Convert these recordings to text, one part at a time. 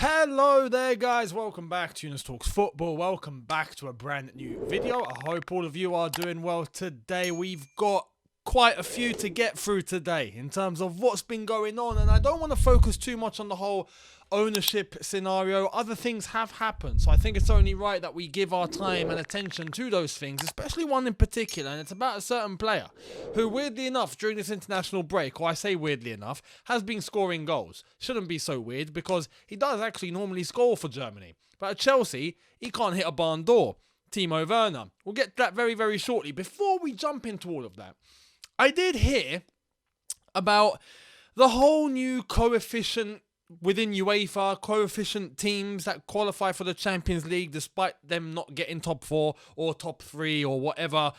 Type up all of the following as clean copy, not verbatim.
Hello there guys, welcome back to Younes Talks Football, welcome back to a brand new video. I hope all of you are doing well today. We've got quite a few to get through today in terms of what's been going on, and I don't want to focus too much on the whole ownership scenario. Other things have happened, so I think it's only right that we give our time and attention to those things, especially one in particular, and it's about a certain player who, weirdly enough, during this international break, or I say weirdly enough, has been scoring goals. Shouldn't be so weird because he does actually normally score for Germany, but at Chelsea he can't hit a barn door. Timo Werner. We'll get to that very, very shortly. Before we jump into all of that, I did hear about the whole new coefficient within UEFA, coefficient teams that qualify for the Champions League despite them not getting top 4 or top 3 or whatever,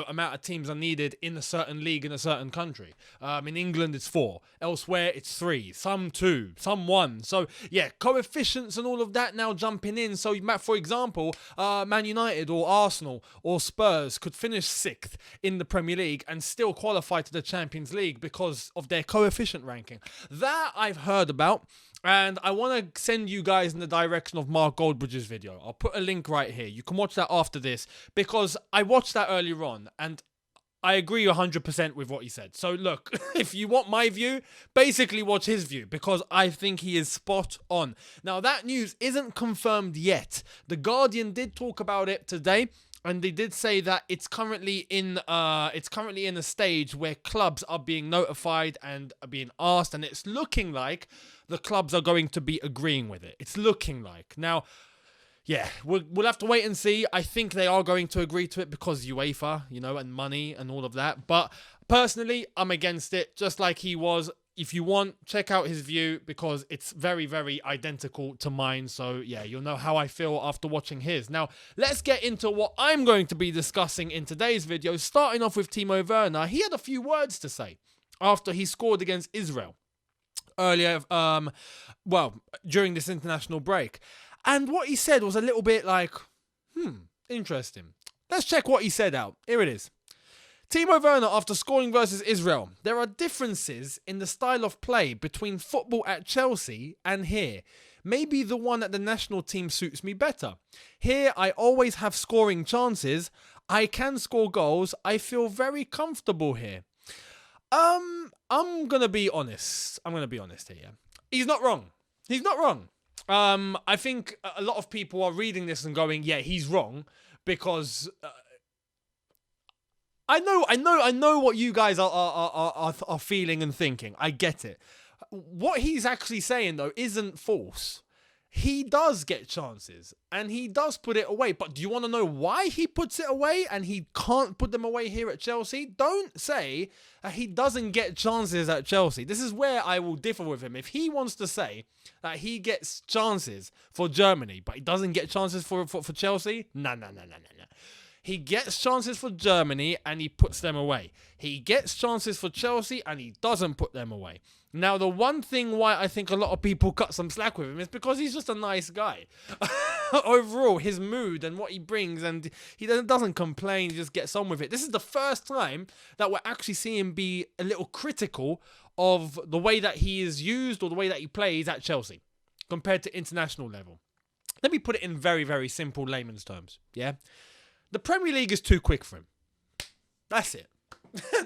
amount of teams are needed in a certain league in a certain country. In England it's 4, elsewhere it's 3, some 2, some 1. So yeah, coefficients and all of that now jumping in. So for example, Man United or Arsenal or Spurs could finish 6th in the Premier League and still qualify to the Champions League because of their coefficient ranking. That I've heard about. And I want to send you guys in the direction of Mark Goldbridge's video. I'll put a link right here. You can watch that after this because I watched that earlier on and I agree 100% with what he said. So look, if you want my view, basically watch his view because I think he is spot on. Now that news isn't confirmed yet. The Guardian did talk about it today. And they did say that it's currently in a stage where clubs are being notified and are being asked, and it's looking like the clubs are going to be agreeing with it. It's looking like. Now, yeah, we'll have to wait and see. I think they are going to agree to it because UEFA, and money and all of that. But personally, I'm against it, just like he was. If you want, check out his view because it's very, very identical to mine. So yeah, you'll know how I feel after watching his. Now, let's get into what I'm going to be discussing in today's video. Starting off with Timo Werner. He had a few words to say after he scored against Israel earlier, during this international break. And what he said was a little bit like, interesting. Let's check what he said out. Here it is. Timo Werner after scoring versus Israel. There are differences in the style of play between football at Chelsea and here. Maybe the one at the national team suits me better. Here I always have scoring chances. I can score goals. I feel very comfortable here. I'm going to be honest. Here. Yeah. He's not wrong. I think a lot of people are reading this and going, yeah, he's wrong because I know what you guys are feeling and thinking. I get it. What he's actually saying, though, isn't false. He does get chances, and he does put it away. But do you want to know why he puts it away and he can't put them away here at Chelsea? Don't say that he doesn't get chances at Chelsea. This is where I will differ with him. If he wants to say that he gets chances for Germany, but he doesn't get chances for Chelsea, no. He gets chances for Germany and he puts them away. He gets chances for Chelsea and he doesn't put them away. Now, the one thing why I think a lot of people cut some slack with him is because he's just a nice guy. Overall, his mood and what he brings, and he doesn't complain, he just gets on with it. This is the first time that we're actually seeing him be a little critical of the way that he is used or the way that he plays at Chelsea compared to international level. Let me put it in very, very simple layman's terms, yeah? The Premier League is too quick for him. That's it.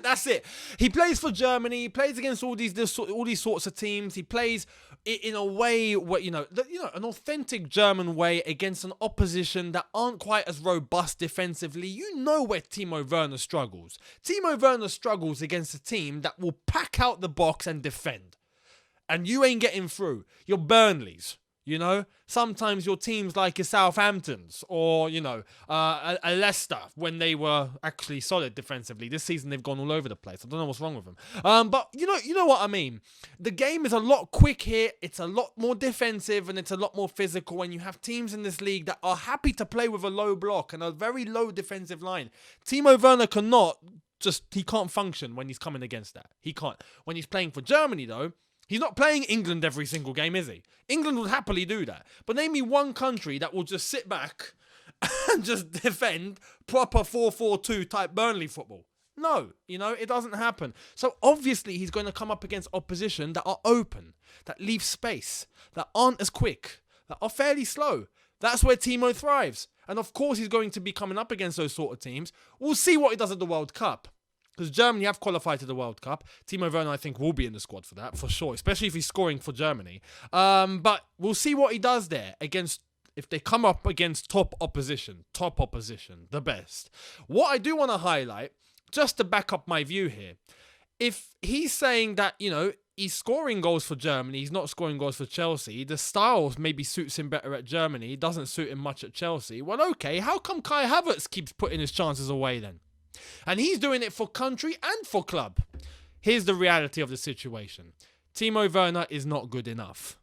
That's it. He plays for Germany. He plays against all these sorts of teams. He plays in a way where an authentic German way against an opposition that aren't quite as robust defensively. You know where Timo Werner struggles. Timo Werner struggles against a team that will pack out the box and defend, and you ain't getting through. You're Burnleys. Sometimes your teams like your Southamptons or, a Leicester when they were actually solid defensively. This season they've gone all over the place. I don't know what's wrong with them. But you know what I mean. The game is a lot quick here. It's a lot more defensive and it's a lot more physical. And you have teams in this league that are happy to play with a low block and a very low defensive line. Timo Werner he can't function when he's coming against that. He can't. When he's playing for Germany, though, he's not playing England every single game, is he? England would happily do that. But name me one country that will just sit back and just defend proper 4-4-2 type Burnley football. No, it doesn't happen. So obviously he's going to come up against opposition that are open, that leave space, that aren't as quick, that are fairly slow. That's where Timo thrives. And of course, he's going to be coming up against those sort of teams. We'll see what he does at the World Cup. Because Germany have qualified to the World Cup. Timo Werner, I think, will be in the squad for that, for sure. Especially if he's scoring for Germany. But we'll see what he does there if they come up against top opposition, the best. What I do want to highlight, just to back up my view here, if he's saying that, he's scoring goals for Germany, he's not scoring goals for Chelsea, the style maybe suits him better at Germany, it doesn't suit him much at Chelsea, well, okay, how come Kai Havertz keeps putting his chances away then? And he's doing it for country and for club. Here's the reality of the situation. Timo Werner is not good enough.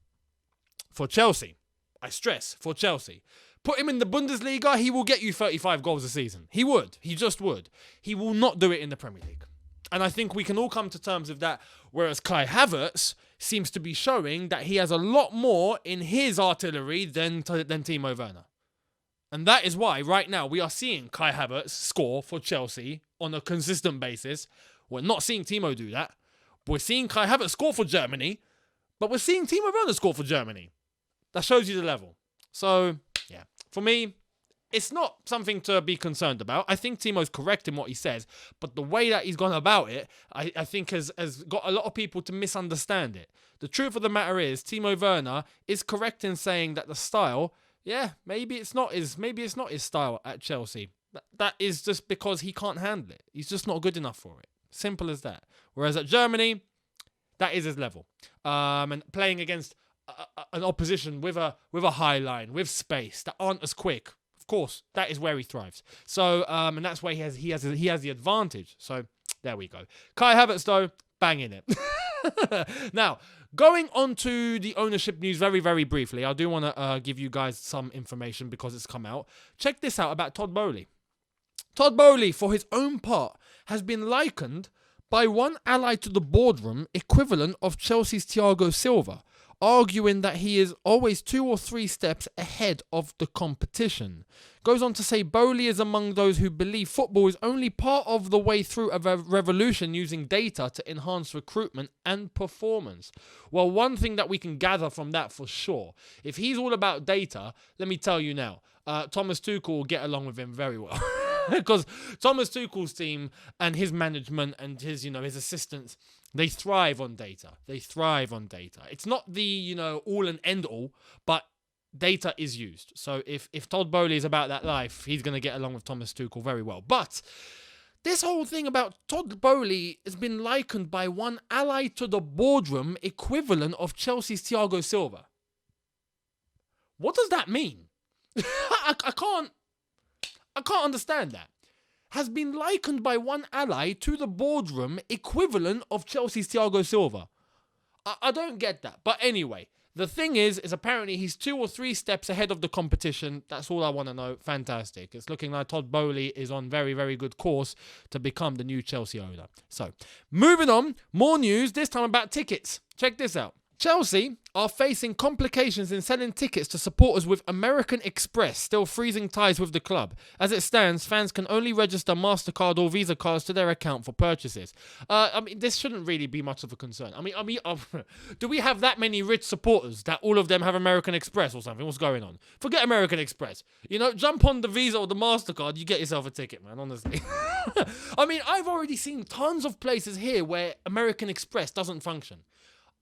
For Chelsea. I stress, for Chelsea. Put him in the Bundesliga, he will get you 35 goals a season. He would. He just would. He will not do it in the Premier League. And I think we can all come to terms with that. Whereas Kai Havertz seems to be showing that he has a lot more in his artillery than Timo Werner. And that is why right now we are seeing Kai Havertz score for Chelsea on a consistent basis. We're not seeing Timo do that. We're seeing Kai Havertz score for Germany, but we're seeing Timo Werner score for Germany. That shows you the level. So, yeah, for me, it's not something to be concerned about. I think Timo's correct in what he says, but the way that he's gone about it, I think has got a lot of people to misunderstand it. The truth of the matter is, Timo Werner is correct in saying that the style, maybe it's not his style at Chelsea. That is just because he can't handle it. He's just not good enough for it. Simple as that. Whereas at Germany, that is his level. And playing against an opposition with a high line, with space, that aren't as quick. Of course, that is where he thrives. So, and that's where he has the advantage. So, there we go. Kai Havertz, though, banging it. Now, going on to the ownership news very, very briefly. I do want to give you guys some information because it's come out. Check this out about Todd Boehly. Todd Boehly, for his own part, has been likened by one ally to the boardroom equivalent of Chelsea's Thiago Silva, arguing that he is always 2 or 3 steps ahead of the competition. Goes on to say Boehly is among those who believe football is only part of the way through a revolution using data to enhance recruitment and performance. Well, one thing that we can gather from that for sure, if he's all about data, let me tell you now, Thomas Tuchel will get along with him very well. Because Thomas Tuchel's team and his management and his assistants, they thrive on data. It's not the, all and end all, but data is used. So if Todd Boehly is about that life, he's going to get along with Thomas Tuchel very well. But this whole thing about Todd Boehly has been likened by one ally to the boardroom equivalent of Chelsea's Thiago Silva. What does that mean? I can't understand that. Has been likened by one ally to the boardroom equivalent of Chelsea's Thiago Silva. I don't get that. But anyway, the thing is apparently he's 2 or 3 steps ahead of the competition. That's all I want to know. Fantastic. It's looking like Todd Boehly is on very, very good course to become the new Chelsea owner. So, moving on. More news, this time about tickets. Check this out. Chelsea are facing complications in selling tickets to supporters with American Express still freezing ties with the club. As it stands, fans can only register MasterCard or Visa cards to their account for purchases. This shouldn't really be much of a concern. Do we have that many rich supporters that all of them have American Express or something? What's going on? Forget American Express. Jump on the Visa or the MasterCard, you get yourself a ticket, man, honestly. I've already seen tons of places here where American Express doesn't function.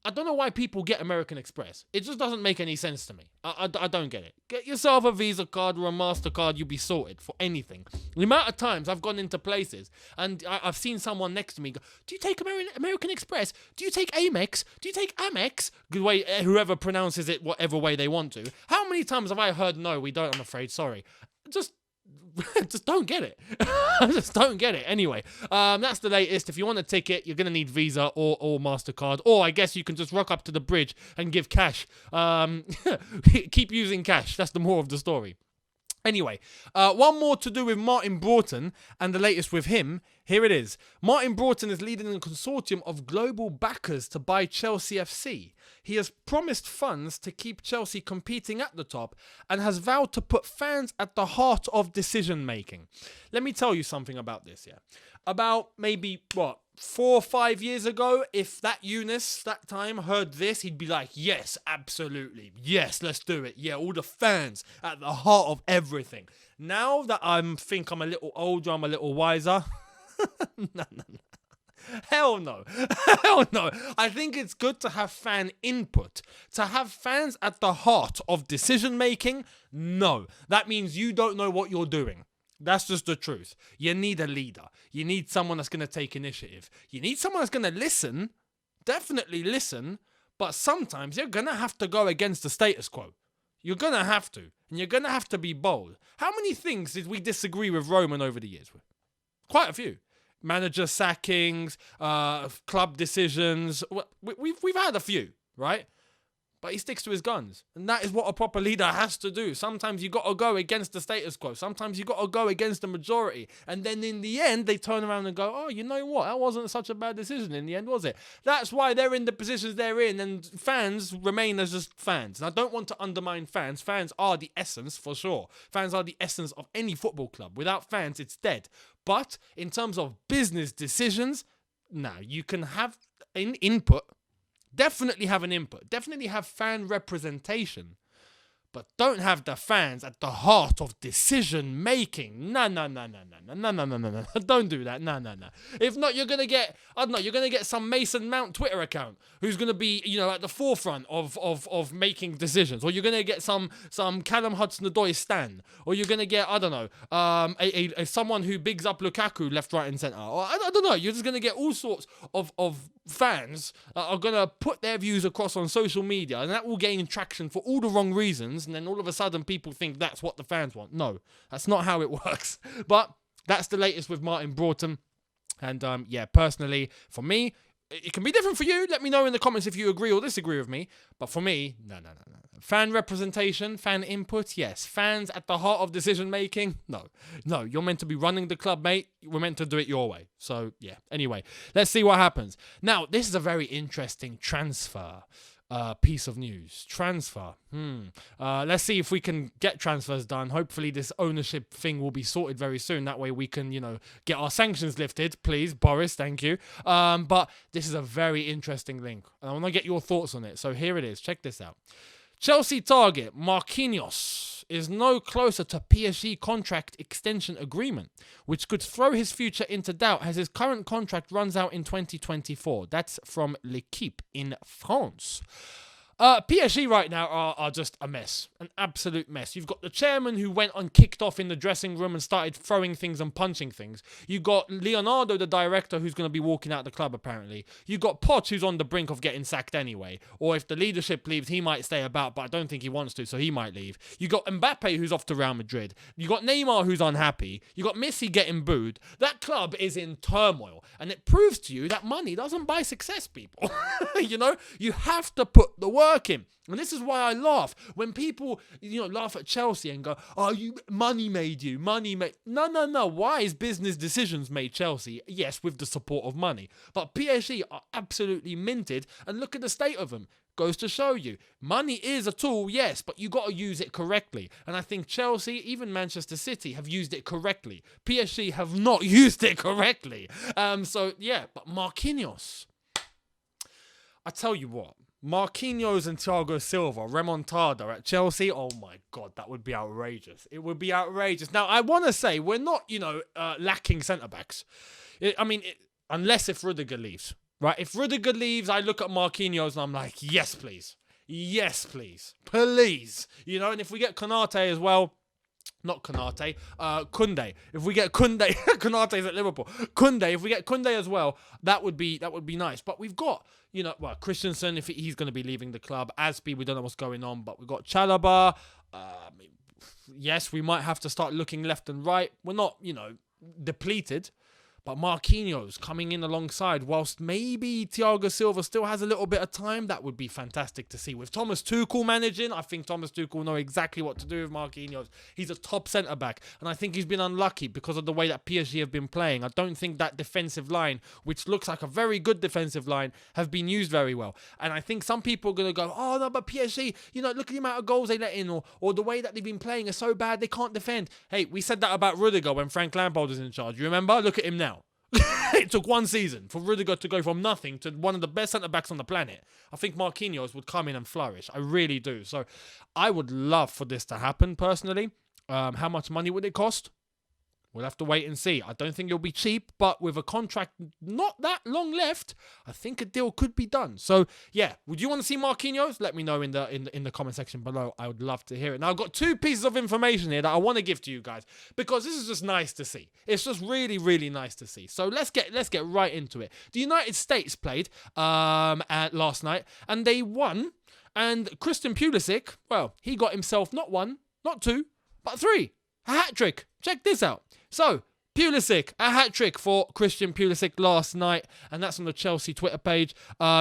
I don't know why people get American Express. It just doesn't make any sense to me. I don't get it. Get yourself a Visa card or a MasterCard, you'll be sorted for anything. The amount of times I've gone into places and I've seen someone next to me go, do you take American Express? Do you take Amex? Do you take Amex? Whoever pronounces it whatever way they want to. How many times have I heard, no, we don't, I'm afraid, sorry. Just don't get it. I just don't get it. Anyway, that's the latest. If you want a ticket, you're going to need Visa or MasterCard. Or I guess you can just rock up to the bridge and give cash. Keep using cash. That's the moral of the story. Anyway, one more to do with Martin Broughton and the latest with him. Here it is. Martin Broughton is leading a consortium of global backers to buy Chelsea FC. He has promised funds to keep Chelsea competing at the top and has vowed to put fans at the heart of decision making. Let me tell you something about this, yeah. About maybe, 4 or 5 years ago, if that Younes that time heard this, he'd be like, yes, absolutely. Yes, let's do it. Yeah, all the fans at the heart of everything. Now that think I'm a little older, I'm a little wiser. No. Hell no. Hell no. I think it's good to have fan input. To have fans at the heart of decision making, no. That means you don't know what you're doing. That's just the truth. You need a leader. You need someone that's going to take initiative. You need someone that's going to listen. Definitely listen. But sometimes you're going to have to go against the status quo. You're going to have to. And you're going to have to be bold. How many things did we disagree with Roman over the years? Quite a few. Manager sackings, club decisions. We've had a few, right? But he sticks to his guns. And that is what a proper leader has to do. Sometimes you got to go against the status quo. Sometimes you got to go against the majority. And then in the end, they turn around and go, oh, you know what? That wasn't such a bad decision in the end, was it? That's why they're in the positions they're in. And fans remain as just fans. And I don't want to undermine fans. Fans are the essence, for sure. Fans are the essence of any football club. Without fans, it's dead. But in terms of business decisions, now you can have an input. Definitely have an input. Definitely have fan representation. But don't have the fans at the heart of decision making. No. Don't do that. No. If not, you're gonna get, I don't know, you're gonna get some Mason Mount Twitter account who's gonna be, at the forefront of making decisions. Or you're gonna get some Callum Hudson-Odoi stan. Or you're gonna get, I don't know, a someone who bigs up Lukaku left, right, and centre. Or I don't know. You're just gonna get all sorts of fans are gonna put their views across on social media, and that will gain traction for all the wrong reasons. And then all of a sudden people think that's what the fans want. No, that's not how it works. But that's the latest with Martin Broughton. And personally, for me, it can be different for you. Let me know in the comments if you agree or disagree with me. But for me, no. Fan representation, fan input, yes. Fans at the heart of decision making, no. You're meant to be running the club, mate. We're meant to do it your way. So, yeah. Anyway, let's see what happens. Now, this is a very interesting transfer piece of news. Transfer. Let's see if we can get transfers done. Hopefully this ownership thing will be sorted very soon. That way we can, get our sanctions lifted. Please, Boris, thank you. But this is a very interesting link. And I want to get your thoughts on it. So here it is. Check this out. Chelsea target Marquinhos is no closer to PSG contract extension agreement, which could throw his future into doubt as his current contract runs out in 2024. That's from L'Equipe in France. PSG right now are just a mess. An absolute mess. You've got the chairman who went and kicked off in the dressing room and started throwing things and punching things. You've got Leonardo, the director, who's going to be walking out the club, apparently. You've got Poch, who's on the brink of getting sacked anyway. Or if the leadership leaves, he might stay about, but I don't think he wants to, so he might leave. You've got Mbappe, who's off to Real Madrid. You've got Neymar, who's unhappy. You've got Messi getting booed. That club is in turmoil. And it proves to you that money doesn't buy success, people. You have to put the work in. And this is why I laugh when people, laugh at Chelsea and go, "Oh, money made you. Money made." No. Wise business decisions made Chelsea. Yes, with the support of money. But PSG are absolutely minted, and look at the state of them. Goes to show you, money is a tool, yes, but you got to use it correctly. And I think Chelsea, even Manchester City, have used it correctly. PSG have not used it correctly. But Marquinhos, I tell you what. Marquinhos and Thiago Silva, remontada at Chelsea. Oh my God, that would be outrageous. It would be outrageous. Now, I want to say we're not, lacking centre-backs. Unless if Rudiger leaves, right? If Rudiger leaves, I look at Marquinhos and I'm like, yes, please. Yes, please. Please. And if we get Konate as well, not Konate, Koundé. If we get Koundé, Konate's at Liverpool. Koundé, if we get Koundé as well, that would be nice. But we've got, Christensen, if he's going to be leaving the club. Aspi, we don't know what's going on, but we've got Chalobah. Yes, we might have to start looking left and right. We're not, depleted. But Marquinhos coming in alongside, whilst maybe Thiago Silva still has a little bit of time, that would be fantastic to see. With Thomas Tuchel managing, I think Thomas Tuchel know exactly what to do with Marquinhos. He's a top centre-back, and I think he's been unlucky because of the way that PSG have been playing. I don't think that defensive line, which looks like a very good defensive line, have been used very well. And I think some people are going to go, oh no, but PSG, look at the amount of goals they let in, or the way that they've been playing is so bad they can't defend. Hey, we said that about Rudiger when Frank Lampard was in charge. You remember? Look at him now. It took 1 season for Rudiger to go from nothing to one of the best centre-backs on the planet. I think Marquinhos would come in and flourish. I really do. So I would love for this to happen, personally. How much money would it cost? We'll have to wait and see. I don't think it'll be cheap, but with a contract not that long left, I think a deal could be done. So, yeah, would you want to see Marquinhos? Let me know in the comment section below. I would love to hear it. Now, I've got 2 pieces of information here that I want to give to you guys because this is just nice to see. It's just really, really nice to see. So let's get right into it. The United States played last night, and they won. And Christian Pulisic, well, he got himself not 1, not 2, but 3. A hat-trick. Check this out. So, Pulisic, a hat-trick for Christian Pulisic last night, and that's on the Chelsea Twitter page.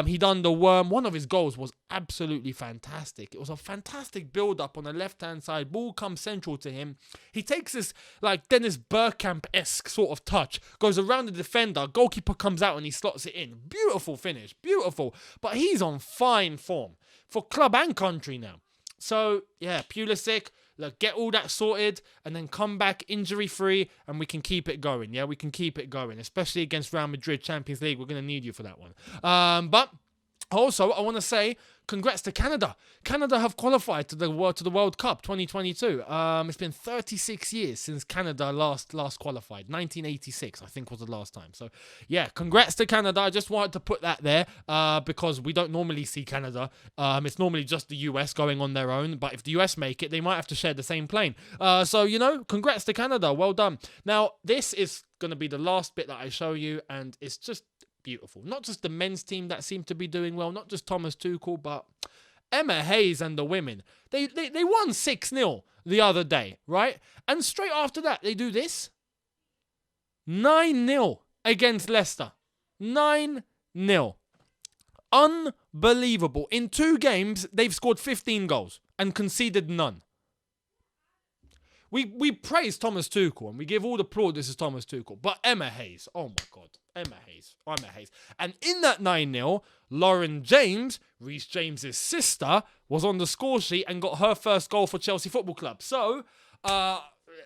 He done the worm. One of his goals was absolutely fantastic. It was a fantastic build-up on the left-hand side. Ball comes central to him. He takes this, like, Dennis Bergkamp-esque sort of touch, goes around the defender, goalkeeper comes out and he slots it in. Beautiful finish, beautiful. But he's on fine form for club and country now. So, yeah, Pulisic, look, get all that sorted and then come back injury-free and we can keep it going. Yeah, we can keep it going, especially against Real Madrid Champions League. We're going to need you for that one. But also, I want to say congrats to Canada. Canada have qualified to the World Cup 2022. It's been 36 years since Canada last qualified. 1986, I think, was the last time. So, yeah, congrats to Canada. I just wanted to put that there because we don't normally see Canada. It's normally just the US going on their own. But if the US make it, they might have to share the same plane. So, you know, congrats to Canada. Well done. Now, this is going to be the last bit that I show you, and it's just beautiful. Not just the men's team that seem to be doing well, not just Thomas Tuchel, but Emma Hayes and the women. They won 6-0 the other day, right? And straight after that, they do this. 9-0 against Leicester. 9-0. Unbelievable. In 2 games, they've scored 15 goals and conceded none. We praise Thomas Tuchel and we give all the plaudits to Thomas Tuchel. But Emma Hayes, oh my God, Emma Hayes. And in that 9-0, Lauren James, Reece James's sister, was on the score sheet and got her first goal for Chelsea Football Club. So,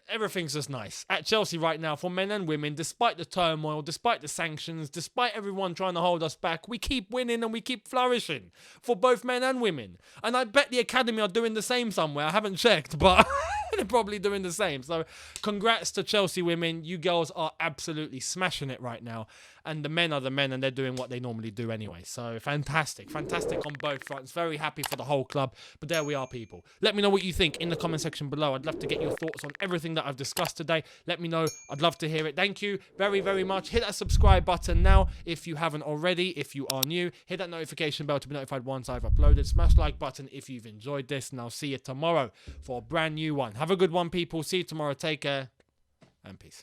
everything's just nice at Chelsea right now for men and women. Despite the turmoil, despite the sanctions, despite everyone trying to hold us back, we keep winning and we keep flourishing for both men and women. And I bet the academy are doing the same somewhere. I haven't checked, but they're probably doing the same. So congrats to Chelsea women. You girls are absolutely smashing it right now. And the men are the men and they're doing what they normally do anyway. So fantastic on both fronts. Very happy for the whole club. But there we are, people. Let me know what you think in the comment section below. I'd love to get your thoughts on everything that I've discussed today. Let me know. I'd love to hear it. Thank you very, very much. Hit that subscribe button now if you haven't already. If you are new, hit that notification bell to be notified once I've uploaded. Smash the like button if you've enjoyed this. And I'll see you tomorrow for a brand new one. Have a good one, people. See you tomorrow. Take care and peace.